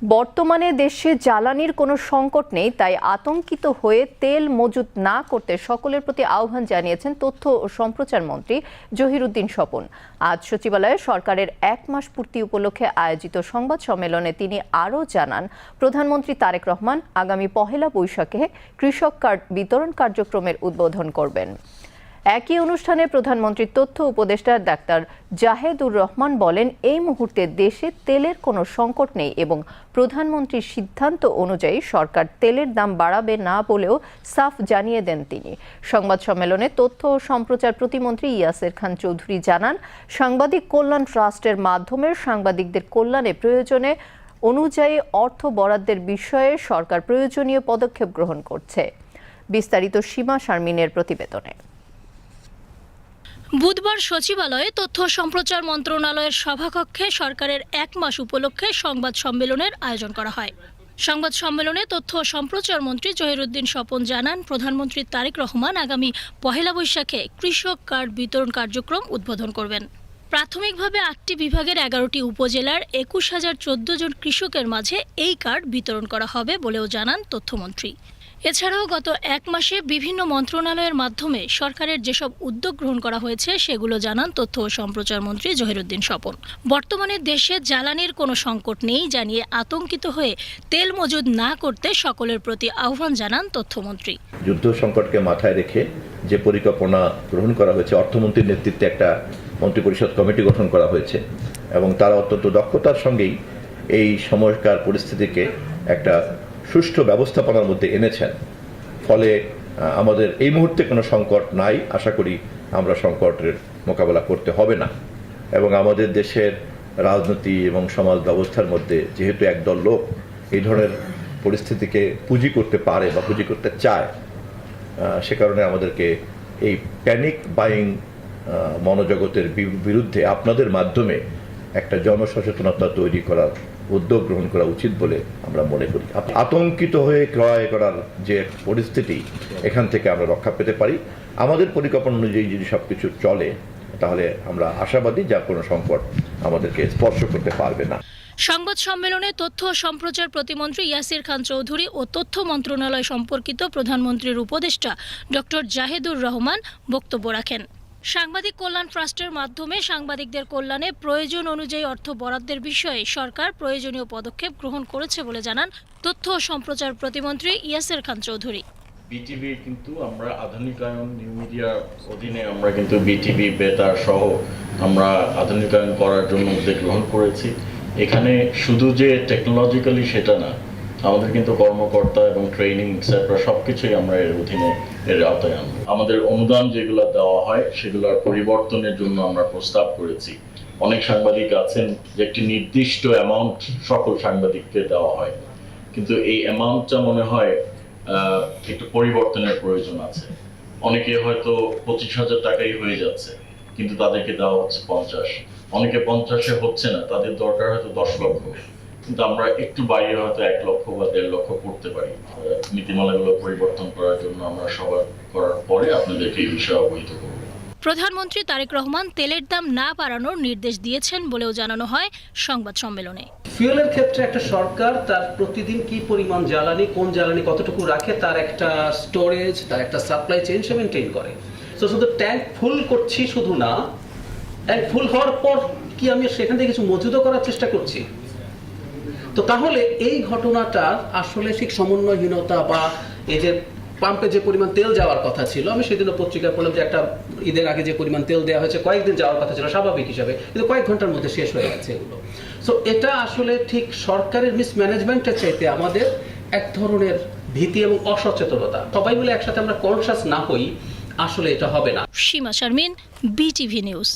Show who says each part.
Speaker 1: বর্তমানে দেশে জ্বালানির কোনো সংকট নেই, তাই আতঙ্কিত হয়ে তেল মজুত না করতে সকলের প্রতি আহ্বান জানিয়েছেন তথ্য ও সম্প্রচার মন্ত্রী জহিরুদ্দিন স্বপন। আজ সচিবালয়ে সরকারের 1 মাস পূর্তি উপলক্ষে আয়োজিত সংবাদ সম্মেলনে তিনি আরও জানান, প্রধানমন্ত্রী তারেক রহমান আগামী পহেলা বৈশাখে কৃষক কার্ড বিতরণ কার্যক্রমের উদ্বোধন করবেন। একই অনুষ্ঠানে প্রধানমন্ত্রীর তথ্য উপদেষ্টা ডাক্তার জাহেদুর রহমান বলেন, এই মুহূর্তে দেশে তেলের কোনো সংকট নেই এবং প্রধানমন্ত্রীর সিদ্ধান্ত অনুযায়ী সরকার তেলের দাম বাড়াবে না বলেও সাফ জানিয়ে দেন তিনি। সংবাদ সম্মেলনে তথ্য ও সম্প্রচার প্রতিমন্ত্রী ইয়াসের খান চৌধুরী জানান, সাংবাদিক কল্যাণ ট্রাস্টের মাধ্যমে সাংবাদিকদের কল্যাণে প্রয়োজনে অনুযায়ী অর্থ বরাদ্দের বিষয়ে সরকার প্রয়োজনীয় পদক্ষেপ গ্রহণ করছে। বিস্তারিত সীমা শারমিনের প্রতিবেদনে।
Speaker 2: বুধবার সচিবালয়ে তথ্য সম্প্রচার মন্ত্রণালয়ের সভাকক্ষে সরকারের 1 মাস উপলক্ষে সংবাদ সম্মেলনের আয়োজন করা হয়। সংবাদ সম্মেলনে তথ্য ও সম্প্রচার মন্ত্রী জহিরুদ্দিন স্বপন জানান, প্রধানমন্ত্রী তারেক রহমান আগামী পহেলা বৈশাখে কৃষক কার্ড বিতরণ কার্যক্রম উদ্বোধন করবেন। প্রাথমিকভাবে 8টি বিভাগের 11টি উপজেলার 21,014 জন কৃষকের মাঝে এই কার্ড বিতরণ করা হবে বলেও জানান তথ্যমন্ত্রী। এছাড়াও গত 1 মাসে বিভিন্ন মন্ত্রণালয়ের মাধ্যমে সরকারের যেসব উদ্যোগ গ্রহণ করা হয়েছে সেগুলো জানান তথ্য ও সম্প্রচার মন্ত্রী জহিরুদ্দিন স্বপন। বর্তমানে দেশে জ্বালানির কোনো সংকট নেই জানিয়ে আতঙ্কিত হয়ে তেল মজুদ না করতে সকলের প্রতি আহ্বান জানান তথ্যমন্ত্রী।
Speaker 3: যুদ্ধ সংকটকে মাথায় রেখে যে পরিকল্পনা গ্রহণ করা হয়েছে, অর্থমন্ত্রীর নেতৃত্বে একটা মন্ত্রিপরিষদ কমিটি গঠন করা হয়েছে এবং তারা অত্যন্ত দক্ষতার সঙ্গেই এই সময়কার পরিস্থিতিকে একটা সুষ্ঠু ব্যবস্থাপনার মধ্যে এনেছেন। ফলে আমাদের এই মুহূর্তে কোনো সংকট নাই। আশা করি আমরা সংকটের মোকাবেলা করতে হবে না। এবং আমাদের দেশের রাজনীতি এবং সমাজ ব্যবস্থার মধ্যে যেহেতু একদল লোক এই ধরনের পরিস্থিতিকে পুঁজি করতে পারে বা পুঁজি করতে চায়, সে কারণে আমাদেরকে এই প্যানিক বাইং মনোজগতের বিরুদ্ধে আপনাদের মাধ্যমে একটা জনসচেতনতা তৈরি করার উদ্যোগ গ্রহণ করা উচিত বলে আমরা মনে করি। আতঙ্কিত হয়ে ক্রয় করার যে পরিস্থিতি, এখান থেকে আমরা রক্ষা পেতে পারি। আমাদের পরিকল্পনা অনুযায়ী যদি সবকিছু চলে, তাহলে আমরা আশাবাদী যা কোনো সংকট আমাদেরকে স্পর্শ করতে পারবে না।
Speaker 2: সংবাদ সম্মেলনে তথ্য ও সম্প্রচার প্রতিমন্ত্রী ইয়াসির খান চৌধুরী ও তথ্য মন্ত্রণালয় সম্পর্কিত প্রধানমন্ত্রীর উপদেষ্টা ডক্টর জাহেদুর রহমান বক্তব্য রাখেন। সাংবাদিক কল্যাণ ট্রাস্টের মাধ্যমে সাংবাদিকদের কল্যাণে প্রয়োজন অনুযায়ী অর্থ বরাদ্দের বিষয়ে সরকার প্রয়োজনীয় পদক্ষেপ গ্রহণ করেছে বলে জানান তথ্য ও সম্প্রচার প্রতিমন্ত্রী ইয়াসের খান চৌধুরী।
Speaker 4: বিটিভি কিন্তু আমরা আধুনিকায়ন নিউ মিডিয়ার অধীনে আমরা কিন্তু বিটিভি বেতার সহ আমরা আধুনিকায়ন করার জন্য উদ্যোগ গ্রহণ করেছি। এখানে শুধু যে টেকনোলজিক্যালি সেটা না, আমাদের কিন্তু কর্মকর্তা এবং ট্রেনিং এটসেট্রা সবকিছুই আমরা এর অধীনে এর আওতায় আনবো। আমাদের অনুদান যেগুলো দেওয়া হয় সেগুলোর পরিবর্তনের জন্য আমরা প্রস্তাব করেছি। অনেক সাংবাদিক আছেন যে একটি নির্দিষ্ট অ্যামাউন্ট সকল সাংবাদিককে দেওয়া হয়, কিন্তু এই অ্যামাউন্টটা মনে হয় একটু পরিবর্তনের প্রয়োজন আছে। অনেকে হয়তো 25,000 টাকাই হয়ে যাচ্ছে, কিন্তু তাদেরকে দেওয়া হচ্ছে 50। অনেকে 50-এ হচ্ছে না, তাদের দরকার হয়তো 10 লক্ষ, কিন্তু আমরা একটু বাইরে হয়তো 1 লক্ষ বা 1.5 লক্ষ করতে পারি। নীতিমালাগুলো পরিবর্তন করার জন্য আমরা সভা করার পরে আপনাদেরকে এই বিষয়ে অবহিত করব।
Speaker 2: প্রধানমন্ত্রী তারেক রহমান তেলের দাম না বাড়ানোর নির্দেশ দিয়েছেন বলেও জানানো হয় সংবাদ সম্মেলনে।
Speaker 5: ফুয়েলের ক্ষেত্রে একটা সরকার তার প্রতিদিন কি পরিমাণ জ্বালানি, কোন জ্বালানি কতটুকু রাখে, তার একটা স্টোরেজ, তার একটা সাপ্লাই চেইন সে মেনটেন করে। তো শুধু ট্যাঙ্ক ফুল করছি শুধু না, ট্যাঙ্ক ফুল হওয়ার পর কি আমি সেখান থেকে কিছু মজুদও করার চেষ্টা করছি। তো তাহলে এই ঘটনাটা আসলে ঠিক সমন্বয়হীনতা বা এই যে পাম্পে যে পরিমাণ তেল যাওয়ার কথা ছিল, আমি সেদিনও পত্রিকায় পড়লাম যে একটা ঈদের আগে যে পরিমাণ তেল দেওয়া হয়েছে কয়েকদিন যাওয়ার কথা ছিল স্বাভাবিক হিসাবে, কিন্তু কয়েক ঘন্টার মধ্যে শেষ হয়ে গেছে এগুলো। সো এটা আসলে ঠিক সরকারের মিসম্যানেজমেন্টের চাইতে আমাদের এক ধরনের ভীতি এবং অসচেতনতা। সবাই মিলে একসাথে আমরা কনসাস না হই, আসলে এটা হবে না।
Speaker 2: সীমা শারমিন, বিটিভি নিউজ।